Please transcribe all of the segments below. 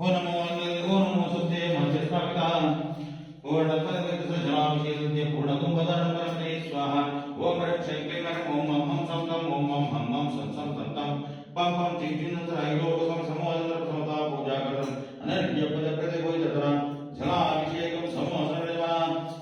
हो नमो सत्ये मध्यस्थापिता पूर्णफलविदसजनाभिषेकस्य पूर्णकुम्भधर्मकर्मणे स्वाहा ओम रक्षैक्यं ओम हम सं तं ओम हम सं तं पं पं चिंचिन्नत्रैलोकं समोदरप्रथमता पूजा कर्तम् अनर्घ्यपदप्रतिभूततरा जलाभिषेकं समोसरणेवा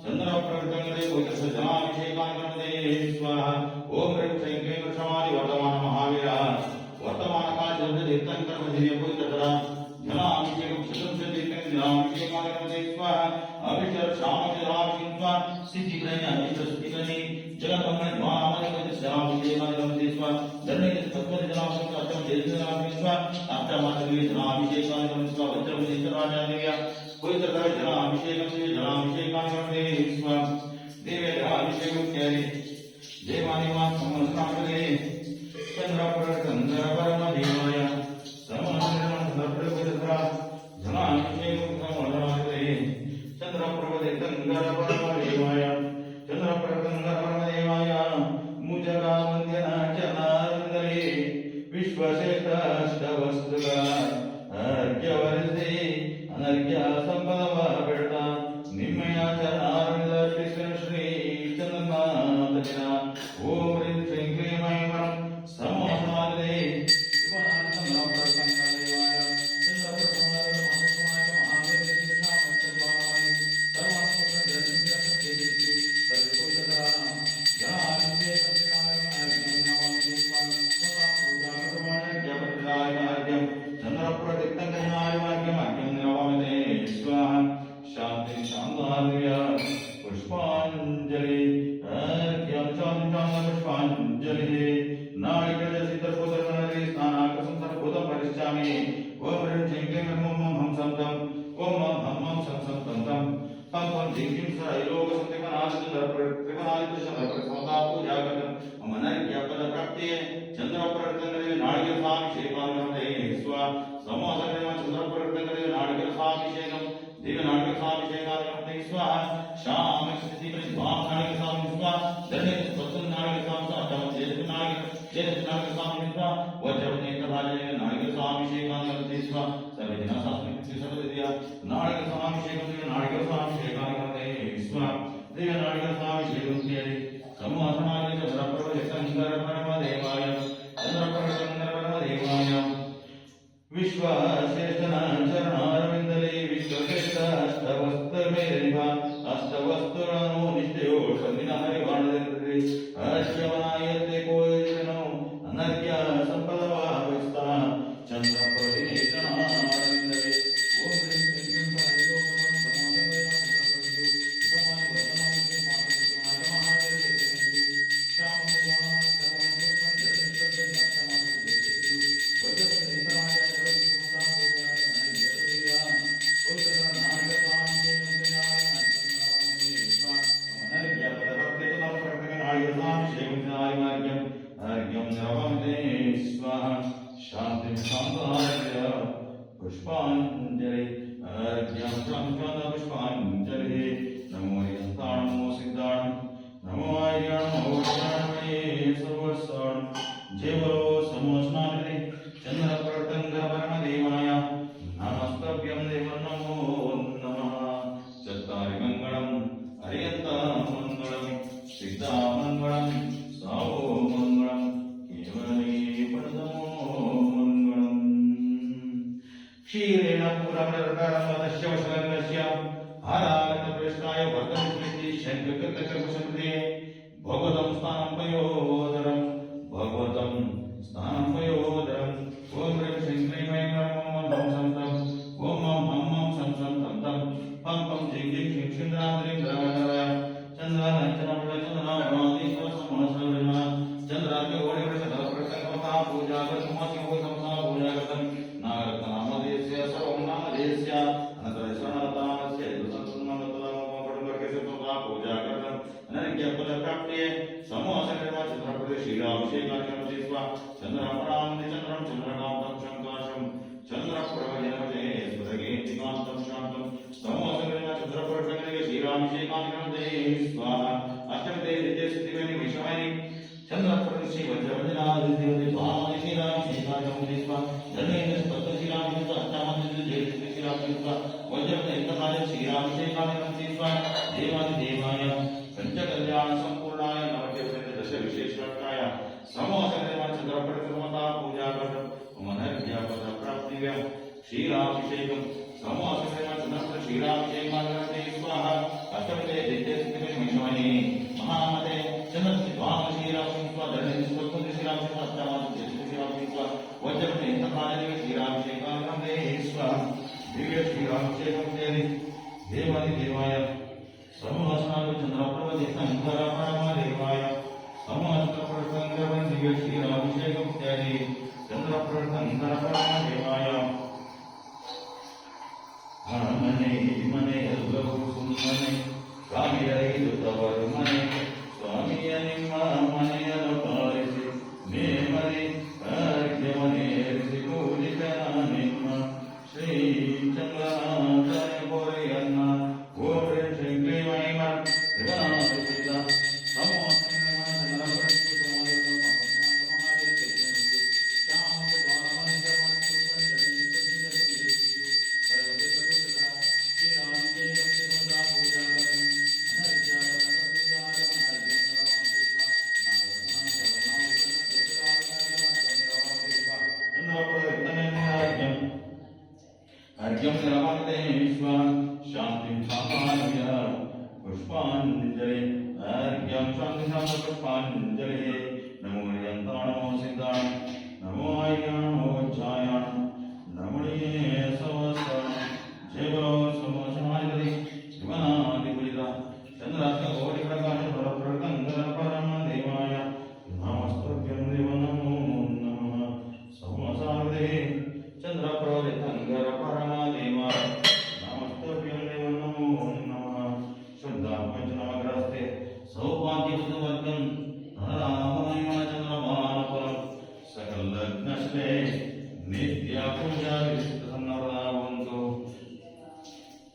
चन्द्रप्रवर्तङ्गले भूतसजनाभिषेकाङ्गणे स्वाहा ओम रक्षैक्यं वृषमादि वर्तमान महावीरा वर्तमानकालतीर्थङ्करमधिभूततरा जलाभिषेकं शतंशतीर्थं जलाभिषेकाङ्गणे स्वाहा अभिषेक शामजलाभिषेकं स्वाहा सिद्धिग्रहणे जगन्मंगल द्वारामणि जलाभिषेकाङ्गणे स्वाहा धर्मेन्द्र तत्त्वज्ञ जलाभिषेकं अष्टम जलाभिषेकं स्वाहा अष्टमातृ जलाभिषेकाङ्गणे स्वाहा वज्रपतिराजादेव्या पवित्रतर जलाभिषेकं जलाभिषेकाङ्गणे स्वाहा देवे जलाभिषेकं क्यारे देवानिवास समस्तांगले चंद्रपरमदेवाय समस्तप्रभुतरा जलाभिषेकं समोदराय चंद्रप्रभुतंगरपरमदेवाय चंद्रप्रभुतंगरपरमदेवाय मुजगावन्द्यनाचनारन्दले विश्वश्रेष्ठस्तवस्तुका अर्घ्यवर्षे अनर्घ्य संपदवा बेटा निम्मयाचनारविंद श्री चंद्रनाथजना ओम ह्रीं श्रीं क्लीं ऐं परं समोसमादे पुष्पांजलि पुष्पांजलि नारिकेल सिद्धपुत्रनरे स्नानाकसं सर्वभूतं परिश्चामि ओम ह्रीं श्रीं क्लीं ओम हम सं तं ओम हम सं तं पं पं जिंकिं सर्वलोकसंतिमनादित्रिमनादित्रिमनादित्रिमता पूजा कर्तम् अमनर्घ्यपद प्राप्तिये चंद्रप्रवर्तङ्गले नारिकेलसाभिषेकाङ्गणे स्वाहा समोसरणेव चंद्रप्रवर्तङ्गले नारिकेलसाभिषेकं दिव्यनारिकेलसाभिषेकाङ्गणे स्वाहा श्यामस्थितिप्रतिभानारिकेलसाभिषेकं स्वाहा धर्मेन्द्रस्वत्तनारिकेलसाभिषेकं चेतनारिकेलसाभिषेकं स्वाहा वज्रपतिराजादेव्या नारिकेलसाभिषेकाङ्गणे स्वाहा सर्वजनसास्मिन् सर्वदिव्या नारिकेलसाभिषेकं नारिकेलसाभिषेकाङ्गणे स्वाहा दिव्यनारिकेलसाभिषेकं क्रियते समूहसमाजे चंद्रप्रभुतंगरपरमदेवाय चंद्रप्रभुतंगरपरमदेवाय विश्वश्रेष्ठनाचरणारविन्दले विश्वश्रेष्ठस्तवस्तमेरिवा अस्तवस्तुरनो निष्ठयो शमिनहरिवाणदे अर्घ्यवनायते कोयजनो अनर्घ्य संपदवा विस्ता चंद्रप्रभुतंगरपरमदेवाय ओम ह्रीं श्रीं पुष्पांजलि अर्घ्यं पुष्पांजलि नमो यन्तां नमो सिद्धां नमो आर्यां नमो वैष्णवे सर्वस्वां जय बोलो समोस्नादिते चंद्रप्रवर्तङ्गरपरमदेवाय नमस्तभ्यं देव नमो नमः चत्तारि मङ्गलं हरियन्तां मङ्गलं सिद्धामङ्गलं सावो मङ्गलं केवले पदमो मङ्गलम् क्षीरेण पुरमरकारमदस्य वसलङ्गस्य हारागतप्रेष्ठाय वर्धनस्मृति शङ्खकृतकर्मसंकृते भगवतं स्थानं पयोदरं भगवतं स्थानं पयोदरं ओम ह्रीं श्रीं क्लीं ऐं ओम हम सं तं ओम हम सं तं पं पं जिं जिं क्षिं क्षिन्द्राद्रिं द्रवणरय चन्द्रानञ्चनमृतचन्द्रनामादीश्वर समोसरणेव चन्द्रार्घ्य ओडिवृषधरप्रसङ्गमता पूजा कर्तुमसि भूतमसा पूजा कर्तम् नागरत्नामदेस्य सर्वं नामदेस्य अनन्तरशरणतामस्य यदुसंसन्नमतलामपटुवर्गस्य पूजा कर्तम् अनर्घ्यफलप्राप्तिये समोसरणेव चन्द्रप्रभुतशीलाभिषेकाङ्गणे स्वाहा चन्द्रपरान्ति चन्द्रं चन्द्रकान्तं शङ्काशं चन्द्रप्रभजनपते स्फुरगेतिकान्तं शान्तं समोसरणेव चन्द्रप्रभुतङ्गरे शीलाभिषेकाङ्गणे स्वाहा अष्टमते नित्यस्थितिवेनि विषमैनि चन्द्रप्रभुश्री वज्रवदनादिदेवते स्वाहा शीलाभिषेकाङ्गणे स्वाहा धर्मेन्द्र तत्त्वशीलाभिषेकाङ्गणे वज्रते इंद्रकाले श्रीरामचेकाले देवादि देवाय पंचकल्याण संपूर्णाय नवके दश विशेषकाय समोसने चंद्र प्रतिमता पूजा कर मनर्घ्य पद प्राप्तिव्य श्रीरामभिषेकम समोसने चंद्र श्रीरामभिषेकाले स्वाहा अष्टमे दित्य सिद्धि महिमानि महामते चंद्र द्वाम श्रीराम स्वधर्म स्वतंत्र श्रीराम अष्टमा श्रीराम वज्रते इंद्रकाले श्रीरामभिषेकाले स्वाहा दिव्य श्रीरामभिषेकम देवादि देवाय समोसनाय चंद्र प्रवदि शंकर परमदेवाय समस्त प्रसंग दिव्य श्रीरामभिषेकम चंद्र प्रसंग परमदेवाय मने मने सुमने स्वामी दुतवर मने स्वामी निम्मा मने अनुपालिಸಿ मे मने अर्घ्य मने ऋषिकूलिकना निम्म श्री चंद्रनाथाय कोरयन्न गोप्रे श्री महिमा त्रिगुणातीತ अर्घ्यं निरवन्तेश्वर शान्तिं स्थापयामि पुष्पाञ्जलि अर्घ्यं शान्तिं पुष्पाञ्जलि नमो यन्त्राय नमो सिद्धाय नमो आय्याय नमो वज्राय नमो सहस्र जय बोलो समोसनाधिपति शिवनादिपूजिता चंद्रार्क कोटि प्रकाश परप्रकंदर परम देवाय नमस्तुभ्यं देव नमो नमः समोसाधिपति चंद्र प्रोदितंगर परम देवाय नमस्तुभ्यं देव नमो नमः शुद्धात्मजनमग्रस्ते सौभाग्यवर्गं नरराममय चंद्रमानपरं सकलग्नश्रे नित्य पूजा विष्णुसन्नरावन्तु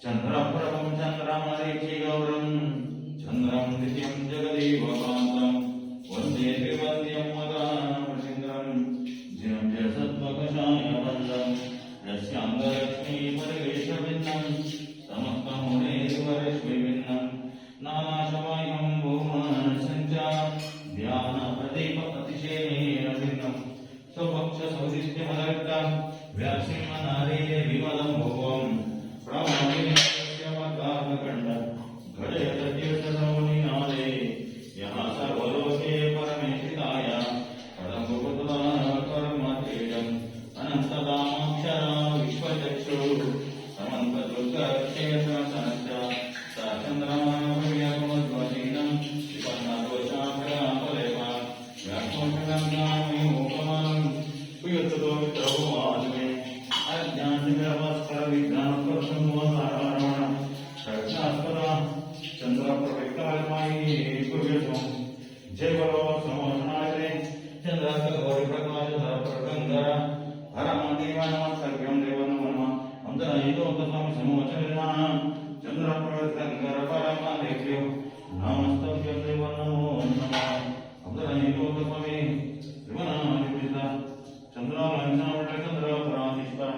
चंद्रप्रभं चन्द्रमरीचिगौरं चन्द्रं नित्यं जगदेवकान्तं वन्दे त्रिवन्द्यं मदानमृषीन्द्रं जिनं जसत्वकषाय वन्दं यस्याङ्गलक्ष्मी परिवेशभिन्नं समस्तमुनेर्वरश्मिभिन्नं नानाशवाह्यं भौमानसञ्चा ध्यानप्रदीपतिशेन भिन्नं स्वपक्षसौदिष्टमदर्कं व्यासिंहनारे विमलं भुवं प्रमाणिकण्ड घटयतीर्थसौनिनादे यः सर्वलोके परमेशिताय परमपुरुषः कर्मतेजम् अनन्तदामाक्षरा विश्वचक्षु समन्तदुर्गक्षेत्रसनश्च स चन्द्रमानभव्यगमध्वजीनं विपन्नदोषाभ्यापलेपा व्यात्मोषगङ्गामयोपमानं कुयततो वित्रहो आत्मे अज्ञाननिरवस्करविज्ञानप्रसन्नोसारण शक्तास्पदा चन्द्रप्रविक्तात्मायि कुर्यतु जय बोलो समोसनाय चंद्रार्क गौरी प्रकाश प्रकंदर परमदेवाय नमस्कृत्यं देव नमः अंतरायितो स्वामी समोचना चंद्र प्रकंदर परमदेव्यो नमस्तभ्यं देव नमो नमः अंतरायितो स्वामी त्रिगुणातीता चंद्रालंकावट चंद्र पराधीश्वर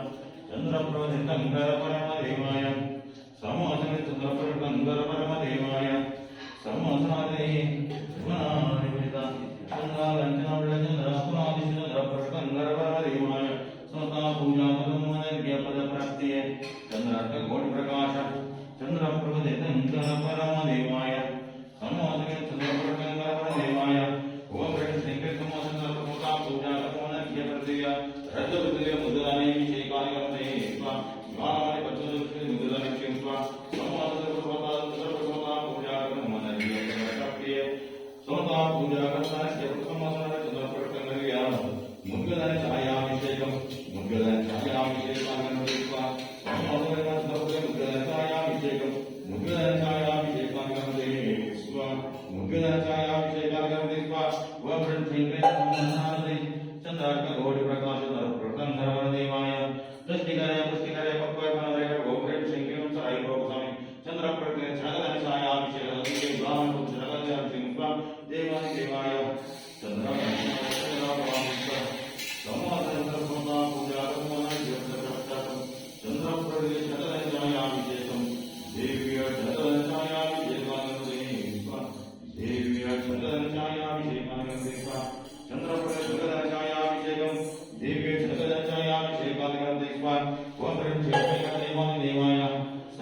चंद्र प्रवदितंगर परमदेवाय समोचने चंद्र प्रकंदर परमदेवाय समोचनादे त्रिगुणातीता चंद्रालंकावट चंद्र पराधीश्वर प्रकंदर परमदेवाय स्वतः पूजा मनर्घ्य पद प्राप्तिये चंद्रार्क कोटि प्रकाश चंद्र प्रवदितंगर परमदेवाय समोचने चंद्र प्रकंदर परमदेवाय ओम श्री कृष्ण चंद्र प्रमुखा पूजा मनर्घ्य प्रतिय रजोदय मुद्राने विषयकाय करते स्वामी पचोदय मुद्राने किंवा समोचने सर्वप्रथम पूजा मनर्घ्य प्राप्तिये स्वतः पूजा करता समोचने चंद्र प्रकंदर मुद्गदाने छायाभिषेकम मुद्गदाने छायाभिषेकाय करते समोचने मुद्गदाने छायाभिषेकम मुद्गदाने छायाभिषेकाय करते मुद्गदाने छायाभिषेकाय करते ओम श्री कृष्ण चंद्रार्क गौरी प्रकाश प्रकंदर देवाय पुष्टिकरे पक्वपनरे ओम श्री कृष्ण साई स्वामी चंद्र प्रकंदर छायाभिषेकाय छायाभिषेक ब्राह्मण पुत्र देवाय देवाय चंद्र समोचने पूजा चंद्र प्रकंदर स्वाहा ओम ह्रीं श्रीं